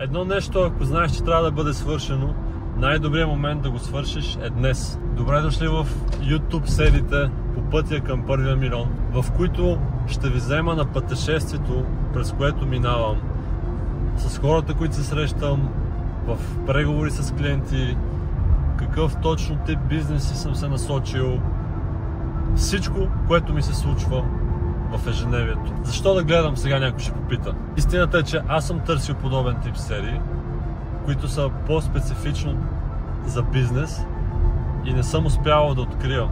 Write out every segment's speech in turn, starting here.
Едно нещо, ако знаеш, че трябва да бъде свършено, най-добрият момент да го свършиш е днес. Добре дошли в YouTube сериите по пътя към първия милион, в които ще ви взема на пътешествието, през което минавам, с хората, които се срещам, в преговори с клиенти, какъв точно тип бизнеси съм се насочил, всичко, което ми се случва в ежедневието. Защо да гледам, сега някой ще попита. Истината е, че аз съм търсил подобен тип серии, които са по-специфично за бизнес и не съм успявал да открия.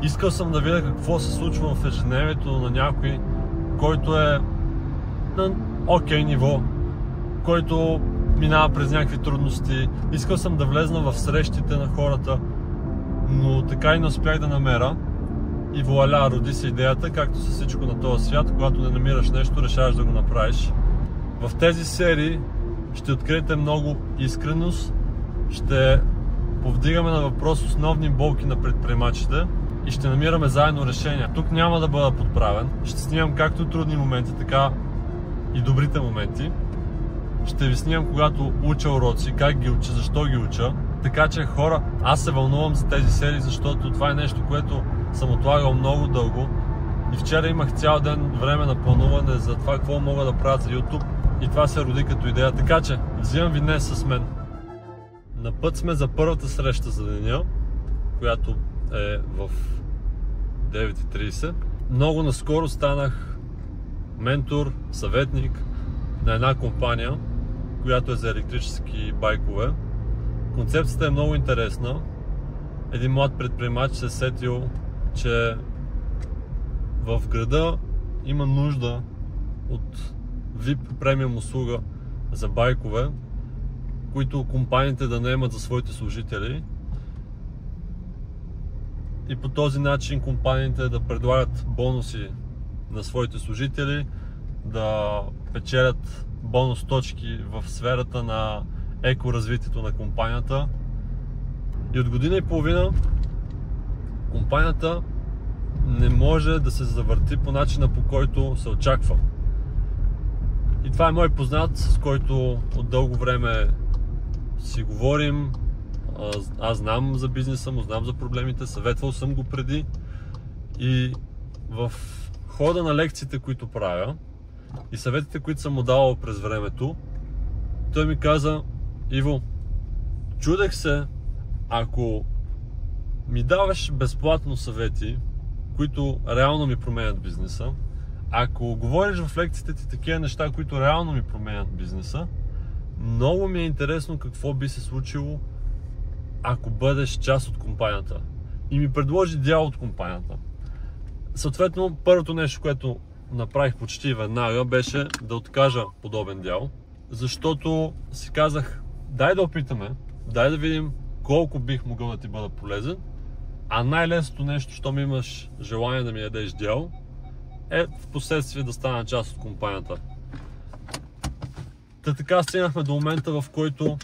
Искал съм да видя какво се случва в ежедневието на някой, който е на окей ниво, който минава през някакви трудности. Искал съм да влезна в срещите на хората, но така и не успях да намеря. И вуаля, роди се идеята, както със всичко на този свят, когато не намираш нещо, решаваш да го направиш. В тези серии ще откриете много искреност, ще повдигаме на въпрос основни болки на предприемачите и ще намираме заедно решения. Тук няма да бъда подправен, ще снимам както трудни моменти, така и добрите моменти. Ще ви снимам когато уча уроци, как ги уча, защо ги уча. Така че хора, аз се вълнувам за тези серии, защото това е нещо, което съм отлагал много дълго. И вчера имах цял ден време на плануване за това какво мога да правя за YouTube. И това се роди като идея. Така че, взимам ви днес с мен. На път сме за първата среща за деня, която е в 9:30. Много наскоро станах ментор, съветник на една компания, която е за електрически байкове. Концепцията е много интересна. Един млад предприемач се е сетил, че в града има нужда от VIP премиум услуга за байкове, които компаниите да наемат за своите служители. И по този начин компаниите да предлагат бонуси на своите служители, да печелят бонус точки в сферата на екоразвитието на компанията. И от година и половина компанията не може да се завърти по начина, по който се очаква. И това е мой познат, с който от дълго време си говорим. Аз знам за бизнеса му, знам за проблемите, съветвал съм го преди. И в хода на лекциите, които правя и съветите, които съм му давал през времето, той ми каза: Иво, чудех се, ако ми даваш безплатно съвети, които реално ми променят бизнеса, ако говориш в лекциите ти такива неща, които реално ми променят бизнеса, много ми е интересно какво би се случило, ако бъдеш част от компанията. И ми предложи дял от компанията. Съответно, първото нещо, което направих почти веднага, беше да откажа подобен дял, защото си казах: дай да опитаме, дай да видим колко бих могъл да ти бъда полезен, а най-лесното нещо, щом имаш желание да ми ядеш дял, е в последствие да стана част от компанията. Така стигнахме до момента, в който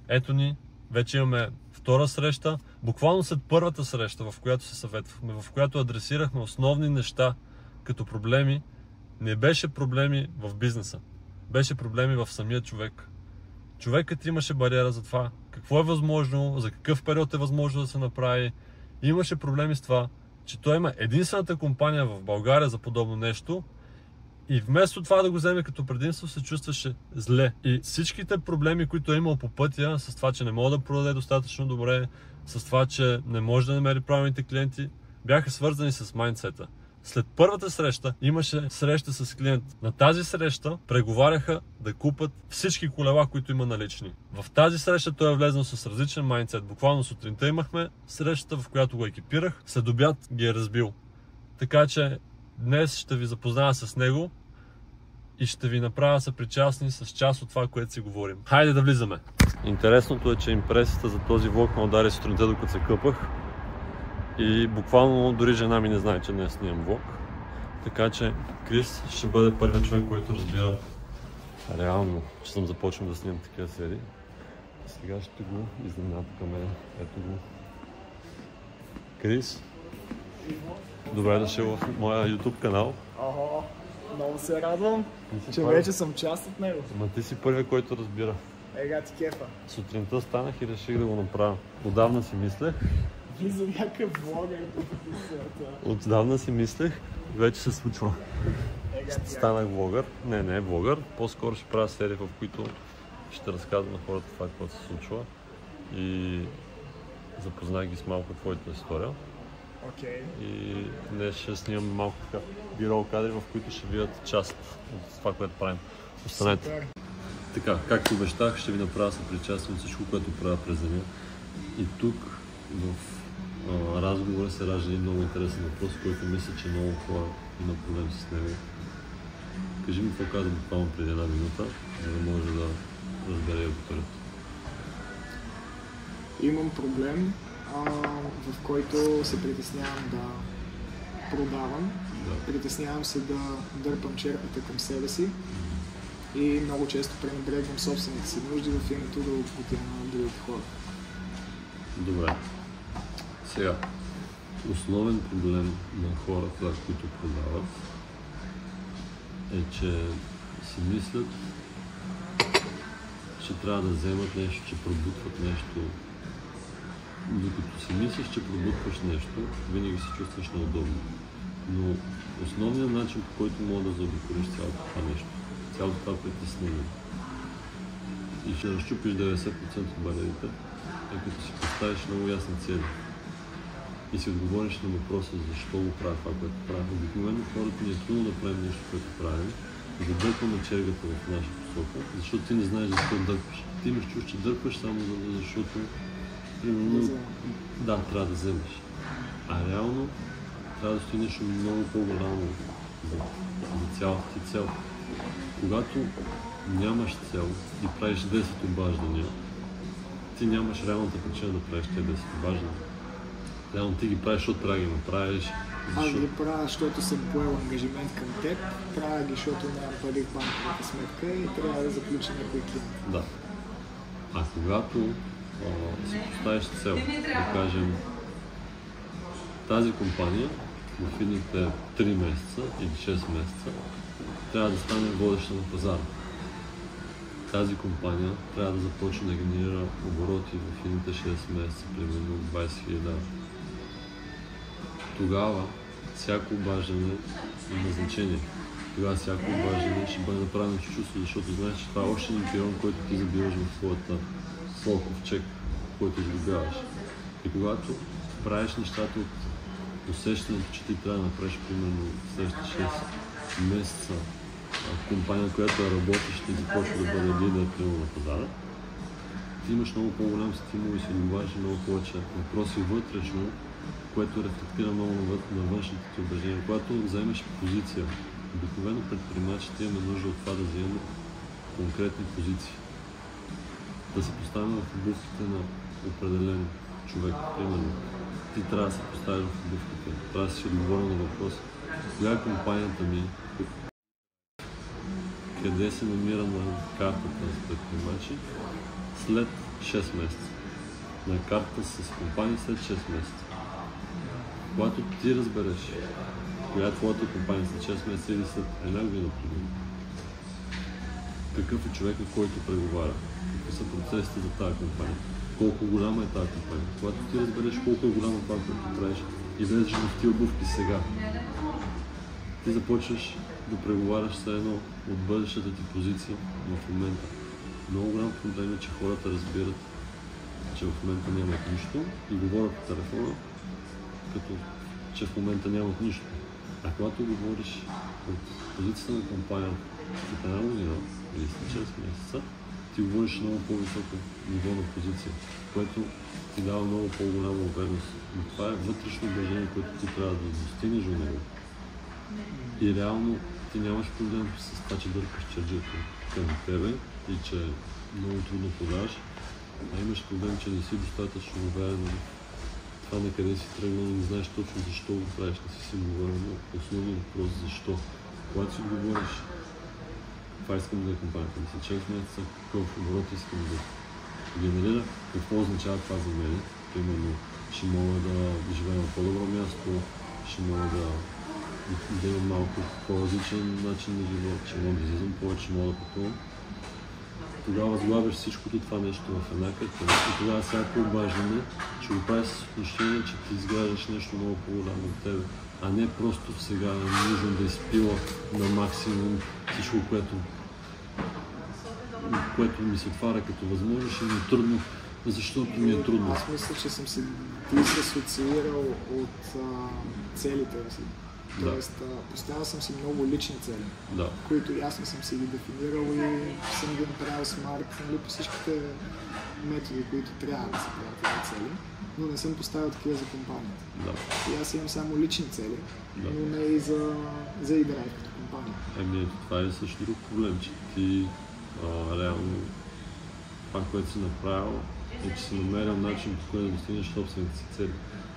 ето ни, вече имаме втора среща, буквално след първата среща, в която се съветвахме, в която адресирахме основни неща като проблеми. Не беше проблеми в бизнеса, беше проблеми в самия човек. Човекът имаше бариера за това какво е възможно, за какъв период е възможно да се направи. Имаше проблеми с това, че той има единствената компания в България за подобно нещо и вместо това да го вземе като предимство, се чувстваше зле. И всичките проблеми, които е имал по пътя, с това, че не може да продаде достатъчно добре, с това, че не може да намери правилните клиенти, бяха свързани с майндсета. След първата среща имаше среща с клиент. На тази среща преговаряха да купат всички колела, които има налични. В тази среща той е влезнал с различен майндсет. Буквално сутринта имахме срещата, в която го екипирах. След обяд ги е разбил. Така че днес ще ви запозная с него и ще ви направя съпричастни с част от това, което си говорим. Хайде да влизаме! Интересното е, че импресията за този влог ме удари сутринта, докато се къпах. И буквално дори жена ми не знае, че не снимам влог. Така че Крис ще бъде първият човек, който разбира реално, че съм започнал да снимам такива серии. Сега ще го изненада към мен. Ето го. Крис, добре дошъл в моя YouTube канал. Много се радвам, че първи. вече съм част от него. Ама ти си първият, който разбира. Ега ти кефа. Сутринта станах и реших да го направя. Отдавна си мислех. Влиза някакъв влогър тук в света. Отдавна си мислех. Вече се случва. Ега ти Станах влогър. Не е влогър. По-скоро ще правя серия, в които ще разказвам на хората това, което се случва. И запознах ги с малко твоята история. Окей. И днес ще снимам малко така бирол кадри, в които ще видят част от това, което правим. Останете. Супер. Така, както обещах, ще ви направя съпричастие от всичко, което правя през деня. И тук в разговора се ражда един много интересен въпрос, който мисля, че много хора има проблем с него. Кажи ми какво каза буквално преди една минута, за да може да разбере аудиторията. Имам проблем, в който се притеснявам да продавам. Да. Притеснявам се да дърпам черпата към себе си и много често пренебрегвам собствените си нужди в името да отготвя на другите хора. Добре. Сега, основен проблем на хората, които продават, е, че си мислят, че трябва да вземат нещо, че пробутват нещо. Докато си мислиш, че пробутваш нещо, винаги се чувстваш неудобно. Но основният начин, по който мога да заобиколиш цялото това нещо, цялото това притеснение и ще разчупиш 90% от бариерите, е като си поставиш много ясни цели и си отговориш на въпроса защо го правя това, което правя. Обикновено хората ни е трудно да правим нещо, което правим, да дърпаме чергата в наша посока, защото ти не знаеш защо дърпаш. Ти имаш чувство, че дърпаш само защото примерно, да, трябва да вземеш. А реално трябва да стои нещо много по-голямо за цялата ти цел. Когато нямаш цел и правиш 10 обаждания, ти нямаш реалната причина да правиш тези 10 обаждания. Реално ти ги правиш, защото трябва да ги направиш. Аз ги правя, защото съм поел ангажимент към теб, правя ги, защото нямам пари в банковата сметка и трябва да заключа някой клиент. Да. А когато си поставиш цел, да кажем, тази компания в едните 3 месеца или 6 месеца трябва да стане водеща на пазара. Тази компания трябва да започне да генерира обороти в едните 6 месеца, примерно 20 000. Тогава всяко обаждане има значение. Тогава всяко обаждане ще бъде направено с чувство, защото знаеш, че това е още един пирон, който ти забиваш в своя ковчег, който изгубяваш. И когато правиш нещата от усещането, че ти трябва да направиш примерно в следващите 6 месеца компания, която я работиш, ще започва да бъде лидер примерно на пазара, ти имаш много по-голям стимул и си отговаряш много повече въпроси вътрешно, което рефлектира много на външните ти убеждения. Когато вземеш позиция, обикновено предприемачите имаме нужда от това да вземем конкретни позиции. Да се поставим в обувките на определен човек. Примерно, ти трябва да се поставиш в обувките, трябва да си отговоря на въпрос. Коя е компанията ми? Къде се намира на картата с предприемачи след 6 месеца? На картата с компания след 6 месеца. Когато ти разбереш коя е твоята компания след 6 месеца или след една година, какъв е човекът, който преговаря, какви са процесите за тази компания, колко голяма е тази компания. Когато ти разбереш колко е голяма това, което правиш и влезеш в тия обувки сега, ти започваш да преговаряш все едно от бъдещата ти позиция в момента. Много голям проблем е, че хората разбират, че в момента нямат нищо и говорят по телефона, като че в момента нямат нищо. А когато говориш от позицията на компания след една година или след 6 месеца, ти говориш много по-високо ниво на позиция, което ти дава много по-голяма увереност. Но това е вътрешно убеждение, което ти трябва да достигнеш до него. И реално ти нямаш проблем с това, че дърпаш черджето към тебе и че много трудно продаваш, а имаш проблем, че не си достатъчно уверен в това на къде си тръгнал и не знаеш точно защо го правиш, не си говорил на основен въпрос защо. Когато си говориш, това искам да е компанията ми, след 6 месеца, какъв оборот искам да генерира, какво означава това за мен. Примерно, ще мога да живея на по-добро място, ще мога да да имам малко по-различен начин на живот, че мога да излизам повече, мога да пътувам. Тогава сглавяш всичкото това нещо в една картина и тогава всяко обаждане ще го правиш с отношение, че ти изграждаш нещо много по-голямо от тебе, а не просто сега нужно да изпила на максимум всичко, което ми се отваря като възможност и ми е трудно, защото ми е трудно. Аз мисля, че съм се дисасоциирал от целите си. Тоест, поставил съм си много лични цели, които ясно съм си ги дефинирал и съм ги направил смарт, нали, по всичките методи, които трябва да се правят тези цели, но не съм поставил такива за компанията. И аз имам само лични цели, но не и за EDrive като компания. Ето това е също друг проблем, че ти реално това, което си направил, е, че си намерил начин, по който да достигнеш собствените си цели.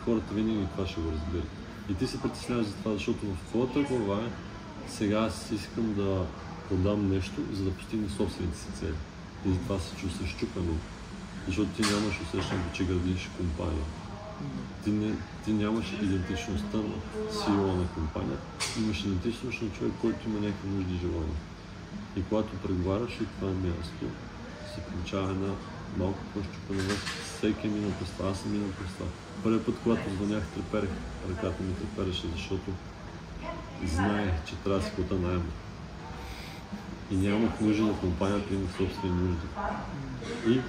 Хората винаги това ще го разберат. И ти се притесняваш за това, защото в твоята глава сега аз искам да продам нещо, за да постигна собствените си цели. И затова се чувстваш щупено, защото ти нямаш усещането, че градиш компания. Ти нямаш идентичността на CEO на компания, имаш идентичност на човек, който има някакви нужди и желания. И когато преговаряш и това място, се получава една малко по-щупена връзка. Всеки е минал през това, аз съм минал през това. Първият път, когато звънях, треперех, ръката ми трепереше, защото знаех, че трябва да си плата наема. И нямах нужда на компанията, имах собствени нужди. И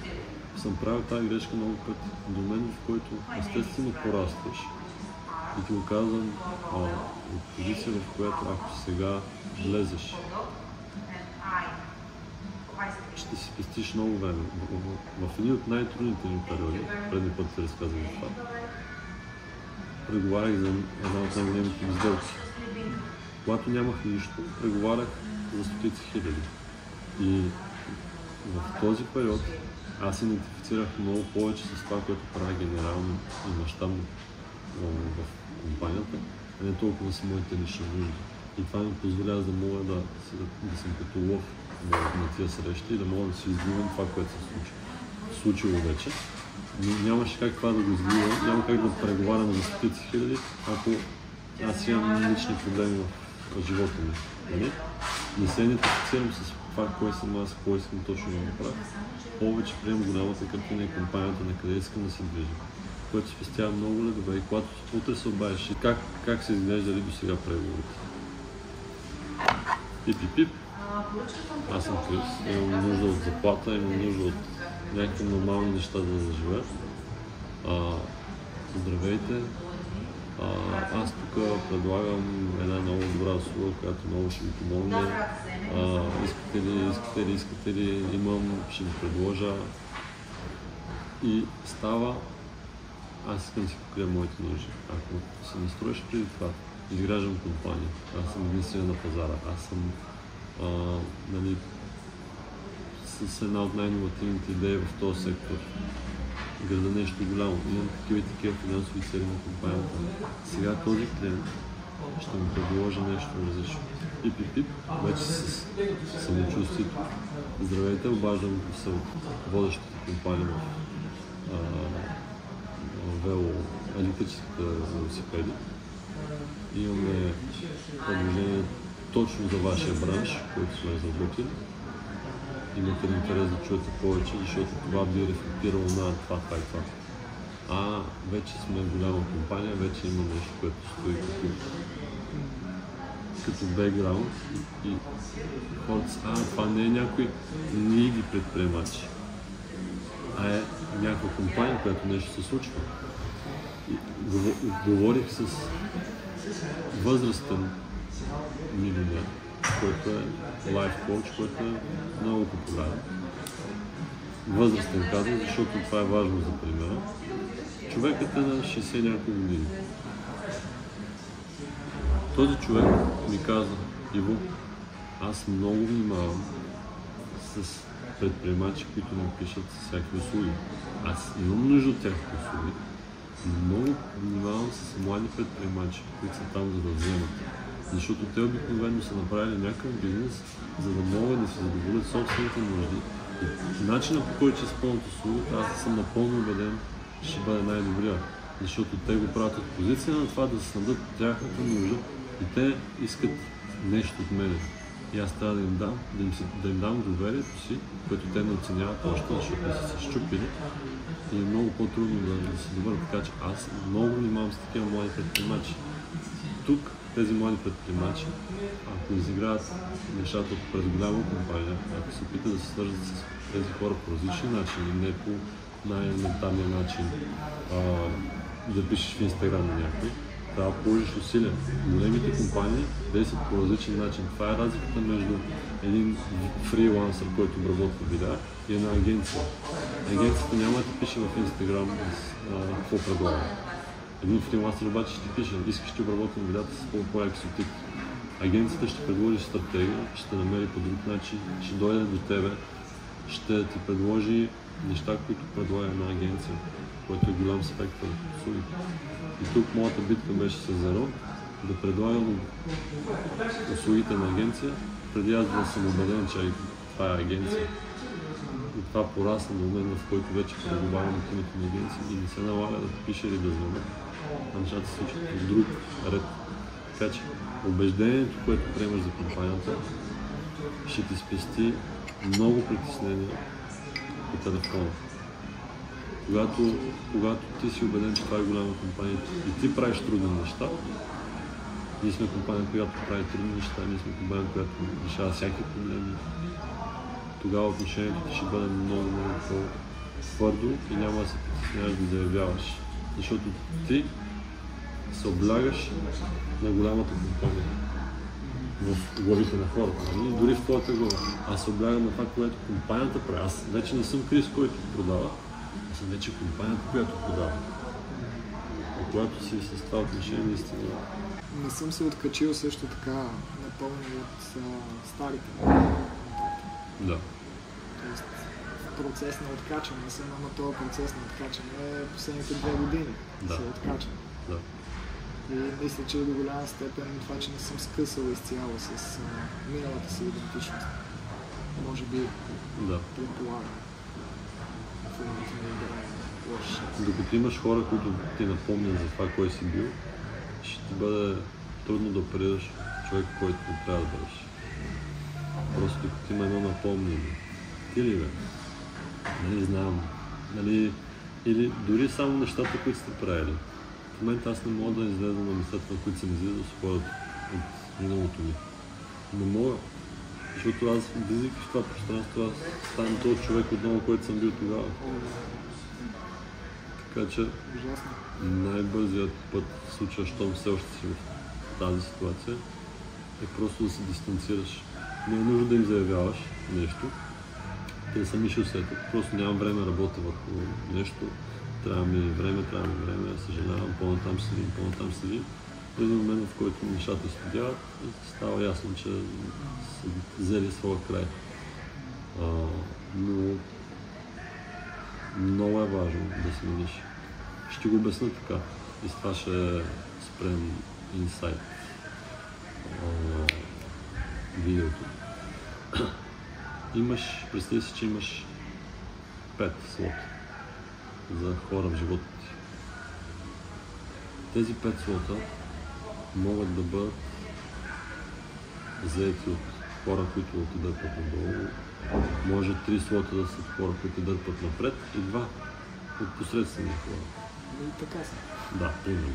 съм правил тази грешка много пъти. До мен, в който естествено порастваш. И ти го казвам от позиция, в която ако сега влезеш, ще си спестиш много време. В един от най-трудните ми периоди, предния път се разказах за това, преговарях за една от най-големите сделки. Когато нямах нищо, преговарях за стотици хиляди. И в този период аз идентифицирах много повече с това, което правя генерално и мащабно в компанията, а не толкова с моите лични нужди. И това ми позволява да мога да съм като лов на тия срещи и да мога да си изливам това, което се случило вече. Но нямаше как това да го изливам, няма как да преговарям за стотици хиляди, ако аз имам лични проблеми в живота ми. Не се идентифицирам с това, кой съм аз, кой искам точно да направя. Повече приемам голямата картина и компанията, на къде искам да се движим, което спестява много ледове и когато утре се обадиш и как се изглеждали до сега преговорите. Пип. Аз съм Крис, имам нужда от заплата, имам нужда от някакви нормални неща да заживея. Здравейте! Аз тук предлагам една много добра услуга, която много ще ви помогне. Искате ли, имам, ще ви предложа. И става, аз искам да си покрия моите нужди. Ако се настроиш преди това, изграждам компания, аз съм единствен на пазара, аз съм с една от най-инновативните идеи в този сектор. Града нещо голямо. Имам такива финансови цели на компанията. Сега този клиент ще му предложа нещо различно. Пип, вече с самочувствието. Здравейте, обаждам се от водещата компания в електрическите велосипеди. Имаме предложение точно за вашия бранш, който сме разработили. Имате интерес да чуете повече, защото това би рефлектирало на това и това. Вече сме голяма компания, вече има нещо, което стои като бекграунд и хората са, това не е някой ниги предприемачи, а е някаква компания, която нещо се случва. И говорих с възрастен милионер, който е лайф коуч, който е много популярен. Възрастен казвам, защото това е важно за примера. Човекът е на 60 няколко години. Този човек ми каза: Иво, аз много внимавам с предприемачи, които ми пишат всякакви услуги. Аз имам нужда от тяхните услуги. Много внимавам с млади предприемачи, които са там за да вземат. Защото те обикновено са направили някакъв бизнес, за да могат да се задоволят собствените нужди. И начинът, по който ще изпълнят услугата, аз съм напълно убеден, ще бъде най-добрия. Защото те го правят от позиция на това да снабдят тяхната нужда И те искат нещо от мен. И аз трябва да им дам доверието си, което те не оценяват още, защото не са се счупили. И е много по-трудно да се добър, така че аз много внимавам с такива млади предприемачи. Тук тези млади предприемачи, ако изиграят нещата през голяма компания, ако се опитат да се свържат с тези хора по различни начини, не по най-елементарния начин да пишеш в Инстаграм на някой, трябва да положиш усилия. Големите компании действат по различен начин. Това е разликата между един фрилансър, който обработва видеа, и една агенция. Агенцията няма да ти пише в Инстаграм какво предлага. Един фрилансър обаче ще ти пише, искаш да обработвам видеята с по-яки субтитри. Агенцията ще предложи стратегия, ще намери по друг начин, ще дойде до тебе, ще ти предложи неща, които предлага една агенция, което е голям спектър от услуги. И тук моята битка беше с Zero, да предлагам услугите на агенция, преди аз да съм убеден, че това е агенция. И това порасна до момента, в който вече преговарям от името на агенция и не се налага да пише или да звъня. Нещата се случват по друг ред. Така че убеждението, което приемаш за компанията, ще ти спести много притеснения по телефона. Когато ти си убеден, че това е голяма компания и ти правиш трудни неща, ние сме компания, която прави трудни неща, ние сме компания, която решава всякакви проблеми, тогава отношението ти ще бъде много по-твърдо и няма да се притесняваш да заявяваш. Защото ти се облягаш на голямата компания в главите на хората, дори в твоята глава. Аз се облягам на това, което компанията прави. Аз вече не съм Крис, който продава, аз съм вече компанията, която продава. И когато си с това отношение, наистина. Не съм се откачил също така напълно от старите. Да. Тоест, в процес на откачане съм, ама този процес на откачане последните 2 години се откачам. Да. И мисля, че до голяма степен това, че не съм скъсал изцяло с миналата си идентичност. Може би предполагам. Докато имаш хора, които ти напомнят за това, кой си бил, ще ти бъде трудно да оперираш човек, който не трябва да бъдеш. Просто докато има едно напомнение. Ти ли бе? Нали знам. Нали, или дори само нещата, които сте правили. В момента аз не мога да излеза на местата, на които съм излизал с хората от миналото ми. Не мога. Защото аз, влизайки в това пространство, аз ставам този човек отново, който съм бил тогава. Така че най-бързият път в случая, щом все още си в тази ситуация, е просто да се дистанцираш. Не е нужно да им заявяваш нещо. Те сами ще усетят. Просто нямам време да работя върху нещо. Трябва ми време, съжалявам, по-натам се видим. В един момент, в който нещата студяват, става ясно, че са взели своя край. Но много е важно да се видиш. Ще го обясня така. И с това ще спрем инсайт видеото. Представи си, че имаш 5 слота за хора в живота ти. Тези 5 слота могат да бъдат заети от хора, които ти дърпат надолу. Може 3 слота да са хора, които дърпат напред и 2 от посредствени хора. И така са. Да, именно.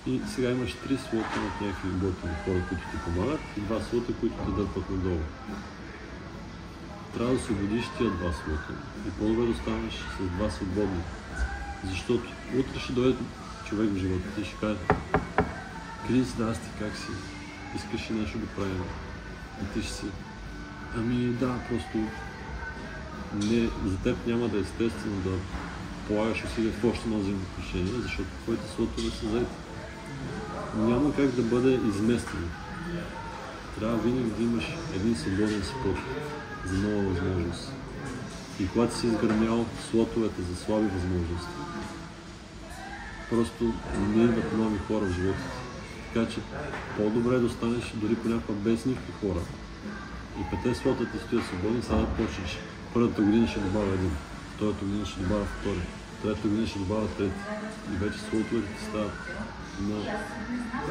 И сега имаш 3 слота от някакви готини хора, които ти помагат и 2 слота, които те дърпат надолу. Трябва да освободиш тия 2 слота и по-добре да останеш с 2 свободни. Защото утре ще дойде човек в живота ти и ще каже: Крис, здрасти, как си? Искаш ли нещо да правим? И ти ще си: ами да, просто не, за теб няма да е естествено да полагаш усилия в още едно взаимоотношение, защото твоите слотове са заети. Няма как да бъде изместено. Трябва винаги да имаш един свободен спот за нова възможност. И когато си изгърмял слотовете за слаби възможности, просто не идват нови хора в живота. Така че по-добре е да останеш дори понякога без никакви хора. И 5 слота ти стоят свободни, сега да почнеш. Първата година ще добавя един, втората година ще добавя втори, третата година ще добавя трети. И вече слотовете ти стават на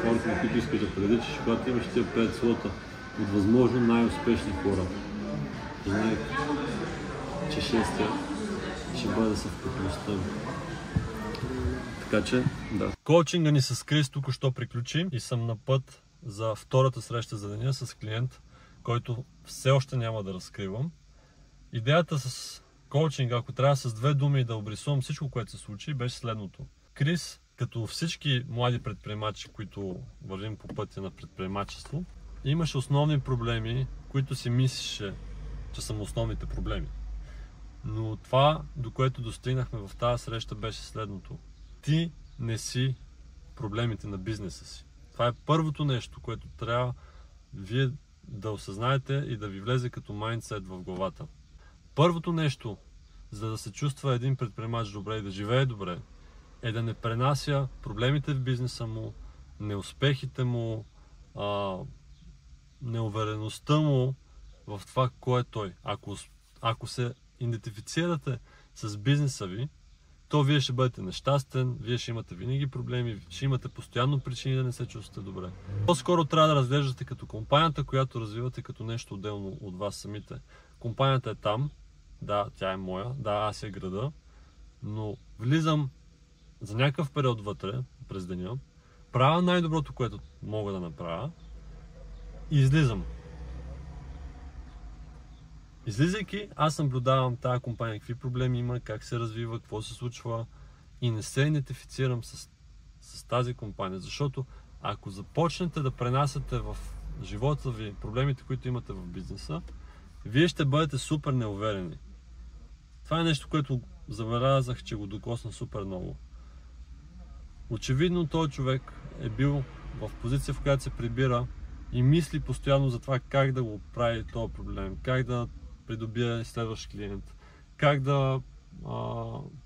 хората, на които искаш да приличаш, когато имаш тези 5 слота от възможно най-успешни хора. Знаех, че 6-тия ще бъде съвкупността. Така че, да. Коучинга ни с Крис току-що приключи и съм на път за втората среща за деня с клиент, който все още няма да разкривам. Идеята с коучинга, ако трябва с 2 думи да обрисувам всичко, което се случи, беше следното. Крис, като всички млади предприемачи, които вървим по пътя на предприемачество, имаше основни проблеми, които си мислеше, че са основните проблеми. Но това, до което достигнахме в тази среща, беше следното. Ти не си проблемите на бизнеса си. Това е първото нещо, което трябва вие да осъзнаете и да ви влезе като майндсет в главата. Първото нещо, за да се чувства един предприемач добре и да живее добре, е да не пренася проблемите в бизнеса му, неуспехите му, неувереността му в това, кой е той. Ако се идентифицирате с бизнеса ви, то вие ще бъдете нещастен, вие ще имате винаги проблеми, ще имате постоянно причини да не се чувствате добре. По-скоро трябва да разглеждате като компанията, която развивате като нещо отделно от вас самите. Компанията е там, да, тя е моя, да, аз я града, но влизам за някакъв период вътре, през деня, правя най-доброто, което мога да направя и излизам. Излизайки, аз наблюдавам тази компания, какви проблеми има, как се развива, какво се случва и не се идентифицирам с тази компания, защото ако започнете да пренасяте в живота ви проблемите, които имате в бизнеса, вие ще бъдете супер неуверени. Това е нещо, което забелязах, че го докосна супер много. Очевидно този човек е бил в позиция, в която се прибира и мисли постоянно за това как да го прави този проблем, как да придобие следващ клиент, как да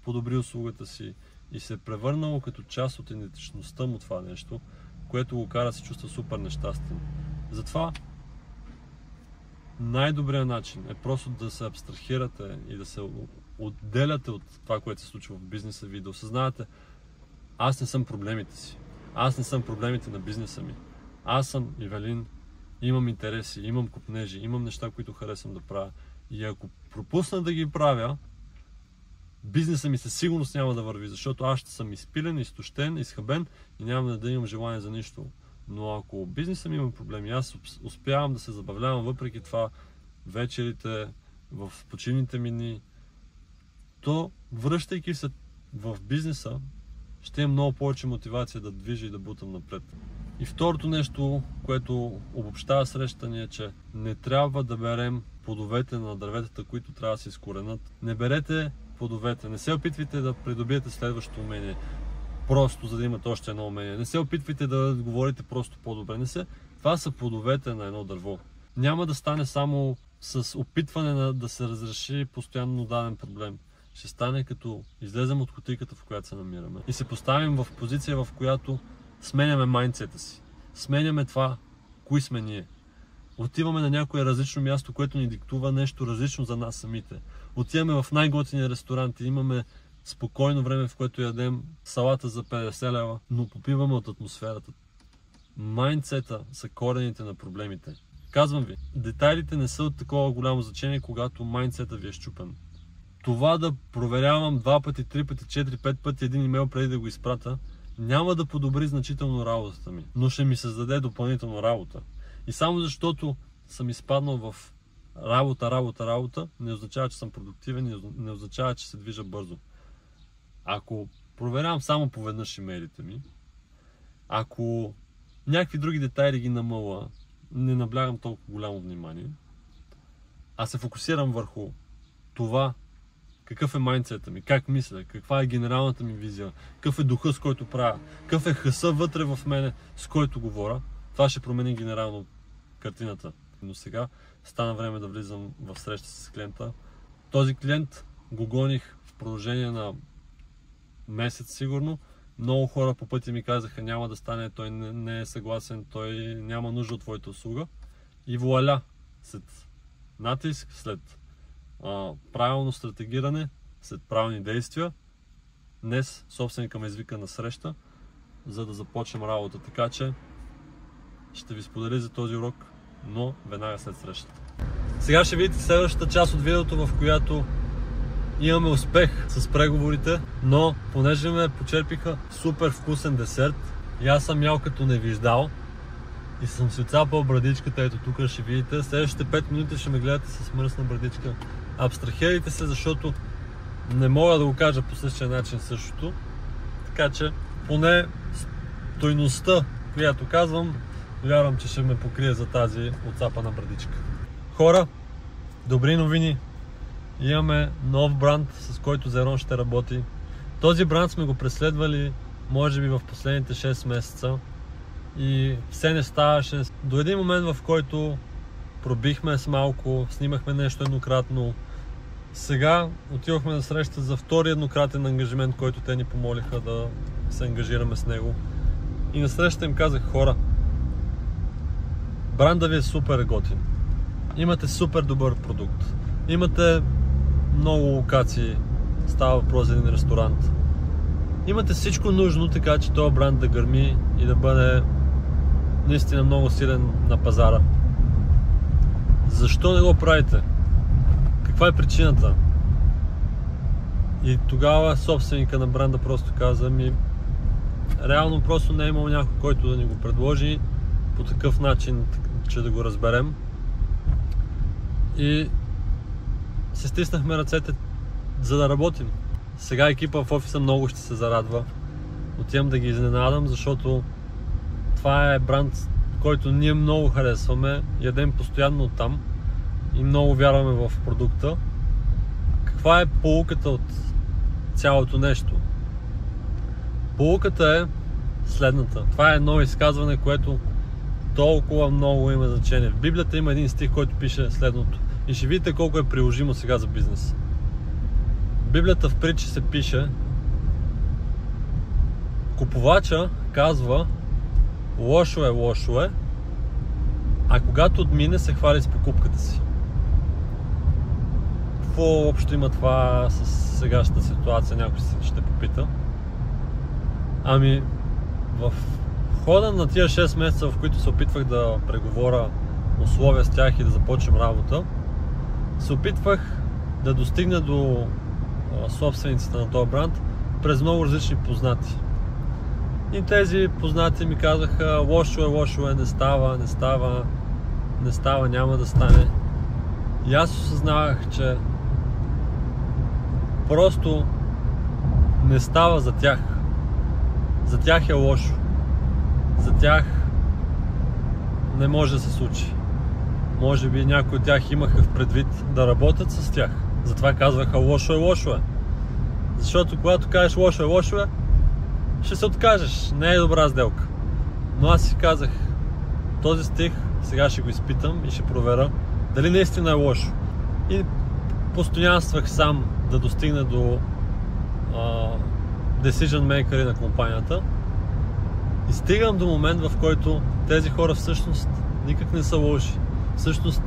подобри услугата си и се е превърнало като част от идентичността му това нещо, което го кара да се чувства супер нещастен. Затова най-добрият начин е просто да се абстрахирате и да се отделяте от това, което се случва в бизнеса ви, да осъзнавате: аз не съм проблемите си, аз не съм проблемите на бизнеса ми, аз съм Ивелин, имам интереси, имам копнежи, имам неща, които харесвам да правя и ако пропусна да ги правя, бизнеса ми със сигурност няма да върви, защото аз ще съм изпилен, изтощен, изхабен и няма да имам желание за нищо. Но ако бизнеса ми има проблеми, аз успявам да се забавлявам въпреки това вечерите, в почивните ми дни, то връщайки се в бизнеса, ще имам много повече мотивация да движа и да бутам напред. И второто нещо, което обобщава срещата ни, е, че не трябва да берем плодовете на дърветата, които трябва да се изкоренят. Не берете плодовете, не се опитвайте да придобиете следващото умение, просто за да имате още едно умение. Не се опитвайте да говорите просто по-добре. Това са плодовете на едно дърво. Няма да стане само с опитване да се разреши постоянно даден проблем. Ще стане като излезем от кутийката, в която се намираме и се поставим в позиция, в която сменяме майндсета си. Сменяме това, кои сме ние. Отиваме на някое различно място, което ни диктува нещо различно за нас самите. Отиваме в най-готиния ресторант и имаме спокойно време, в което ядем салата за 50 лева, но попиваме от атмосферата. Майндсета са корените на проблемите. Казвам ви, детайлите не са от такова голямо значение, когато майндсета ви е счупен. Това да проверявам 2 пъти, 3 пъти, 4, 5 пъти един имейл преди да го изпратя, няма да подобри значително работата ми, но ще ми създаде допълнително работа. И само защото съм изпаднал в работа, не означава, че съм продуктивен, не означава, че се движа бързо. Ако проверявам само поведнъж имейлите ми, ако някакви други детайли ги намъла, не наблягам толкова голямо внимание, а се фокусирам върху това, какъв е майндсета ми, как мисля, каква е генералната ми визия, какъв е духа, с който правя, какъв е хъса вътре в мене, с който говоря, това ще промени генерално картината. Но сега стана време да влизам в среща с клиента. Този клиент го гоних в продължение на месец сигурно. Много хора по пътя ми казаха: няма да стане, той не е съгласен, той няма нужда от твоята услуга. И вуаля, след натиск, след правилно стратегиране, след правилни действия, днес собственика ме извика на среща за да започнем работа. Така че ще ви споделя за този урок, но веднага след срещата. Сега ще видите следващата част от видеото, в която имаме успех с преговорите, но понеже ме почерпиха супер вкусен десерт и аз съм ял като не виждал и съм си отцапал брадичката, ето тук ще видите. Следващите 5 минути ще ме гледате с мръсна брадичка. Абстрахирайте се, защото не мога да го кажа по същия начин същото. Така че поне стойността, която казвам, вярвам, че ще ме покрие за тази отцапана брадичка. Хора, добри новини! Имаме нов бранд, с който Зерон ще работи. Този бранд сме го преследвали, може би в последните 6 месеца и все не ставаше. До един момент, в който пробихме с малко, снимахме нещо еднократно. Сега отидохме на среща за втори еднократен ангажимент, който те ни помолиха да се ангажираме с него. И на срещата им казах: хора, бранда ви е супер готин. Имате супер добър продукт. Имате много локации. Става въпрос за един ресторант. Имате всичко нужно, така че този бранд да гърми и да бъде наистина много силен на пазара. Защо не го правите? Каква е причината? И тогава собственика на бранда просто каза ми: реално просто не е имал някой, който да ни го предложи по такъв начин, че да го разберем. И се стиснахме ръцете, за да работим. Сега екипа в офиса много ще се зарадва. Отивам да ги изненадам, защото това е бранд, който ние много харесваме, ядем постоянно оттам и много вярваме в продукта. Каква е поуката от цялото нещо? Поуката е следната. Това е едно изказване, което толкова много има значение. В Библията има един стих, който пише следното. И ще видите колко е приложимо сега за бизнес. В Библията в Притчи се пише: купувача казва: лошо е, а когато отмине, се хвали с покупката си. Какво общо има това с сегашната ситуация, някой ще попита. Ами, в хода на тия 6 месеца, в които се опитвах да преговоря условия с тях и да започнем работа, се опитвах да достигна до собствениците на този бранд през много различни познати. И тези познати ми казаха: лошо е, не става, няма да стане. И аз осъзнавах, че просто не става за тях. За тях е лошо. За тях не може да се случи. Може би някои от тях имаха в предвид да работят с тях. Затова казваха: лошо е. Защото когато кажеш лошо е, ще се откажеш. Не е добра сделка. Но аз си казах: този стих сега ще го изпитам и ще проверя дали наистина е лошо. И постоянствах сам да достигна до decision maker на компанията. И стигам до момент, в който тези хора всъщност никак не са лоши. Всъщност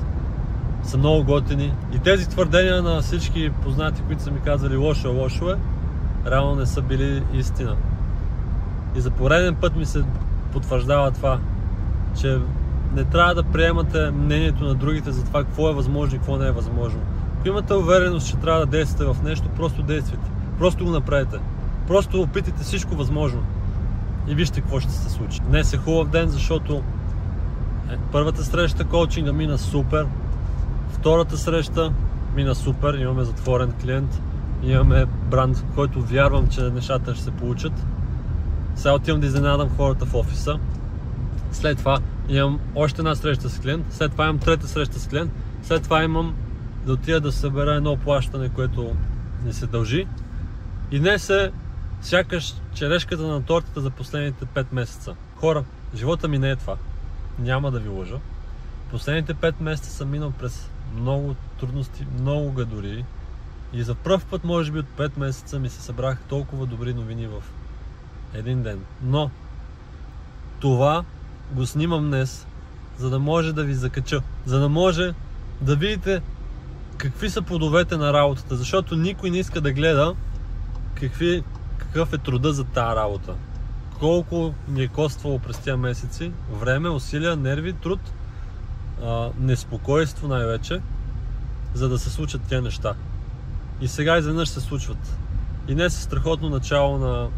са много готини. И тези твърдения на всички познати, които са ми казали лошо е, реално не са били истина. И за пореден път ми се потвърждава това, че не трябва да приемате мнението на другите за това какво е възможно и какво не е възможно. Ако имате увереност, че трябва да действате в нещо, просто действайте. Просто го направете. Просто опитайте всичко възможно. И вижте какво ще се случи. Днес е хубав ден, защото първата среща коучинга мина супер. Втората среща мина супер. Имаме затворен клиент. Имаме бранд, в който вярвам, че нещата ще се получат. Сега отивам да изненадам хората в офиса. След това имам още една среща с клиент. След това имам трета среща с клиент. След това имам да отида да събера едно плащане, което ни се дължи. И днес е сякаш черешката на тортата за последните 5 месеца. Хора, живота ми не е това. Няма да ви лъжа. Последните 5 месеца съм минал през много трудности, много гадори. И за пръв път, може би от 5 месеца, ми се събрах толкова добри новини в един ден. Но това го снимам днес, за да може да ви закача. За да може да видите какви са плодовете на работата. Защото никой не иска да гледа какъв е труда за тази работа. колко ни е коствало през тези месеци време, усилия, нерви, труд, неспокойство най-вече, за да се случат тези неща. И сега изведнъж се случват. И днес е страхотно начало на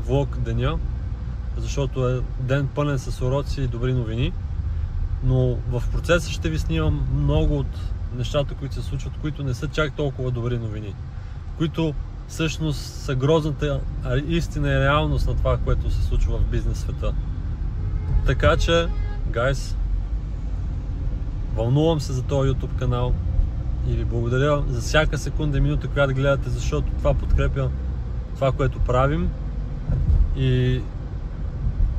влог деня, защото е ден пълен с уроци и добри новини. Но в процеса ще ви снимам много от нещата, които се случват, които не са чак толкова добри новини. Които всъщност са грозната истина и реалност на това, което се случва в бизнес света. Така че, гайс, вълнувам се за този YouTube канал и ви благодаря за всяка секунда и минута, която гледате, защото това подкрепя това, което правим, и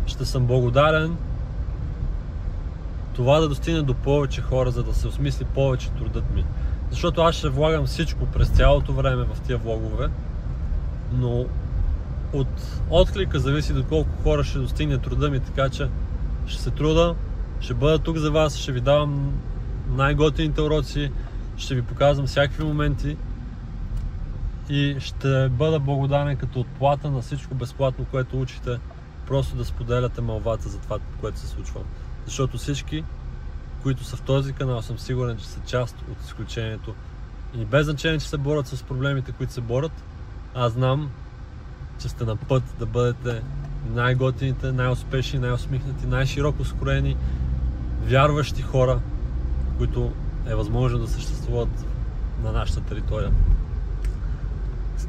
ще съм благодарен това да достигне до повече хора, за да се осмисли повече трудът ми. Защото аз ще влагам всичко през цялото време в тия влогове, но от отклика зависи до колко хора ще достигне труда ми, така че ще се труда, ще бъда тук за вас, ще ви давам най-готините уроци, ще ви показвам всякакви моменти и ще бъда благодарен като отплата на всичко безплатно, което учите, просто да споделяте мълвата за това, което се случва. Защото всички, които са в този канал, съм сигурен, че са част от изключението. И без значение, че се борят с проблемите, които се борят, аз знам, че сте на път да бъдете най-готините, най-успешни, най-усмихнати, най-широко скроени, вярващи хора, които е възможно да съществуват на нашата територия.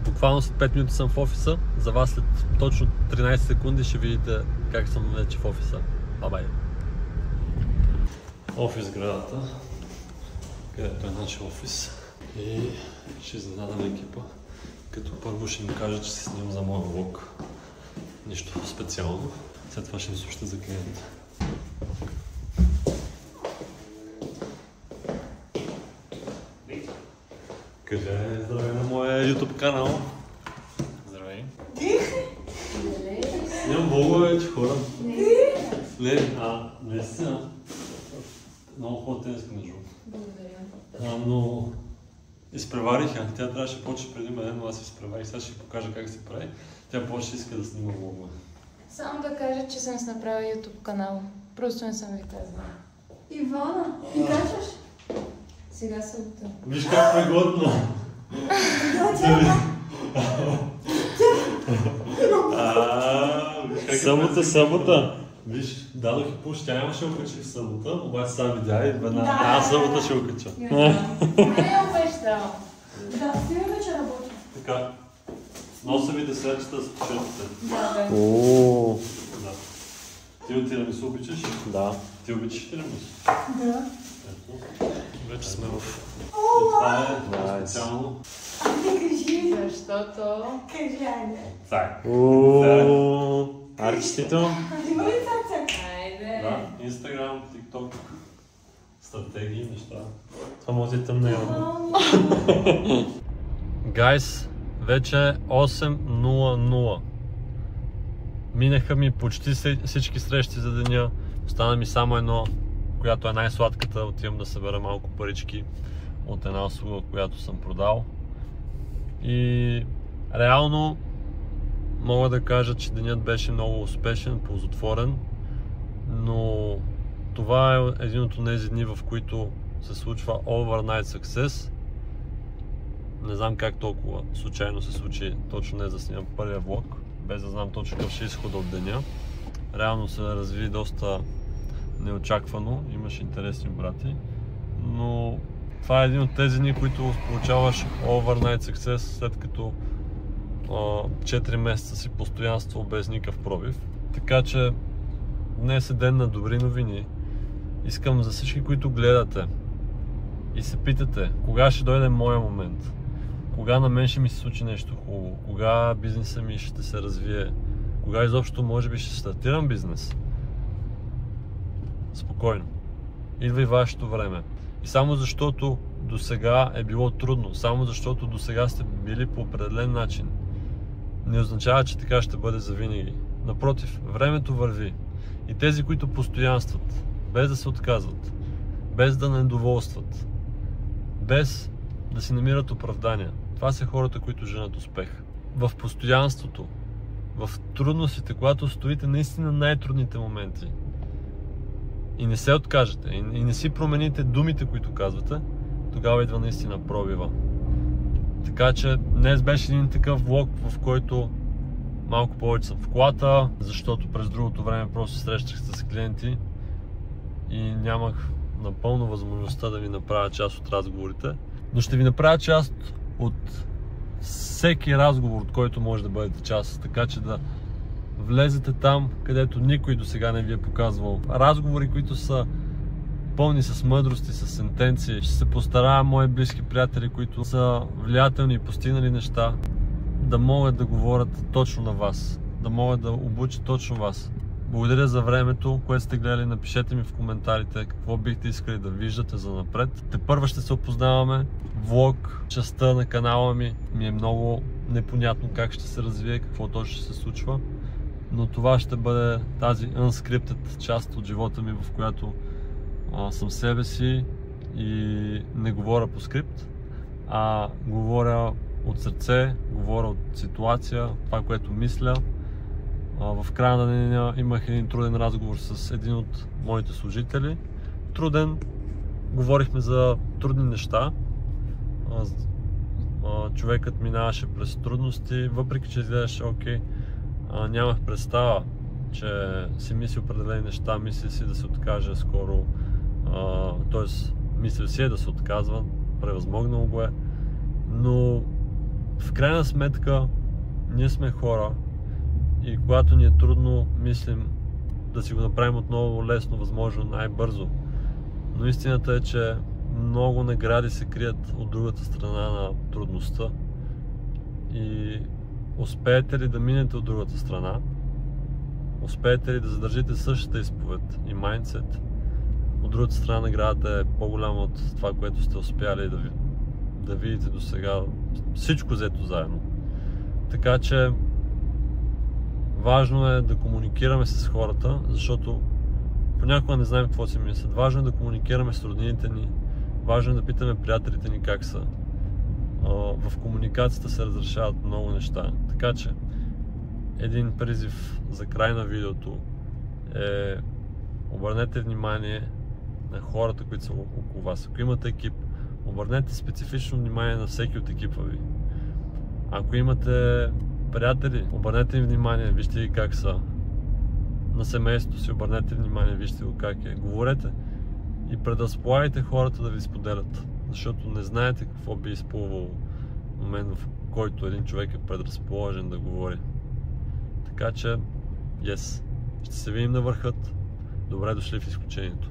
Буквално след 5 минути съм в офиса. За вас след точно 13 секунди ще видите как съм вече в офиса. Бай-бай! Офис градата, където е нашия офис, и ще изненадам екипа, като първо ще им кажа, че се снимам за моя влог. Нищо специално. След това ще им слушате за клиента. Къде е? Здравей на моя YouTube канал. Здравей. Снимам влогове вече, хора. Не си. Много хубава тениска, между. Благодаря. Но изпреварих я. Тя трябваше да почне преди мен, но аз изпреварих. Сега ще ви покажа как се прави. Тя почне иска да снима влогове. Само да кажа, че съм си направила YouTube канал. Просто не съм ви казала. Ивана, ти качваш? Сега събота. Виж как е годно. Събота. Виж, дадох и пуш, тя нямаше да окачи в събота, обаче сам видя и веднага. Аз събота ще окача. Не я обещал. Да, ти вече работи. Така. Носа ви десертчета с пушетите. Да. Да. Ти от тирамису обичаш? Да. Ти обичаш тирамису? Да. Ето. Вече сме в... Това е специално. Кажи. Защото... Кажи, айде. Так. Арчетито. Има ли цаца? Айде. Да, Инстаграм, ТикТок, стратегии, неща. Това може да е тъмнело. Гайс, вече е 8:00. Минаха ми почти всички срещи за деня. Остана ми само едно, която е най-сладката. Отивам да събера малко парички от една услуга, която съм продал. И реално мога да кажа, че денят беше много успешен, ползотворен, но това е един от тези дни, в които се случва overnight success. Не знам как толкова случайно се случи точно днес да снимам първия влог, без да знам точно какъв ще изхода от деня. Реално се разви доста неочаквано, имаш интересни обрати, но това е един от тези дни, които получаваш overnight success, след като 4 месеца си постоянство без никакъв пробив. Така че днес е ден на добри новини. Искам за всички, които гледате и се питате кога ще дойде моя момент, кога на мен ще ми се случи нещо хубаво, кога бизнесът ми ще се развие, кога изобщо може би ще стартирам бизнес. Спокойно. Идва и вашето време. И само защото до сега е било трудно, само защото до сега сте били по определен начин, не означава, че така ще бъде завинаги. Напротив, времето върви. И тези, които постоянстват, без да се отказват, без да недоволстват, без да си намират оправдания, това са хората, които женат успех. В постоянството, в трудностите, когато стоите наистина най-трудните моменти и не се откажете, и не си промените думите, които казвате, тогава идва наистина пробива. Така че днес беше един такъв влог, в който малко повече съм в колата, защото през другото време просто срещах се с клиенти и нямах напълно възможността да ви направя част от разговорите. Но ще ви направя част от всеки разговор, от който може да бъдете част, така че да влезете там, където никой до сега не ви е показвал. Разговори, които са пълни с мъдрост и с сентенции. Ще се постарая мои близки приятели, които са влиятелни и постигнали неща, да могат да говорят точно на вас, да могат да обучат точно вас. Благодаря за времето, което сте гледали. Напишете ми в коментарите какво бихте искали да виждате за напред. Тепърва ще се опознаваме. Влог, частта на канала ми е много непонятно как ще се развие, какво точно ще се случва. Но това ще бъде тази unscripted част от живота ми, в която съм себе си и не говоря по скрипт, а говоря от сърце, говоря от ситуация, това, което мисля. В края на деня имах един труден разговор с един от моите служители. Труден, говорихме за трудни неща. Човекът минаваше през трудности, въпреки че изглеждаше окей. Нямах представа, че си мисли определени неща, мисли си да се откаже скоро, т.е. мисли си да се отказва, превъзмогнал го е, но в крайна сметка ние сме хора и когато ни е трудно, мислим да си го направим отново лесно, възможно най-бързо. Но истината е, че много награди се крият от другата страна на трудността и успеете ли да минете от другата страна, успеете ли да задържите същата изповед и майндсет, от другата страна наградата е по-голяма от това, което сте успяли да видите до сега, всичко взето заедно. Така че важно е да комуникираме с хората, защото понякога не знаем какво си мислят. Важно е да комуникираме с роднините ни, важно е да питаме приятелите ни как са. В комуникацията се разрешават много неща. Така че един призив за край на видеото е: обърнете внимание на хората, които са около вас. Ако имате екип, обърнете специфично внимание на всеки от екипа ви. Ако имате приятели, обърнете им внимание, вижте ги как са. На семейството си обърнете внимание, вижте го как е. Говорете и предразполагайте хората да ви споделят, защото не знаете какво би изплувало в момент, в който един човек е предразположен да говори. Така че, ще се видим на върхът. Добре дошли в изключението.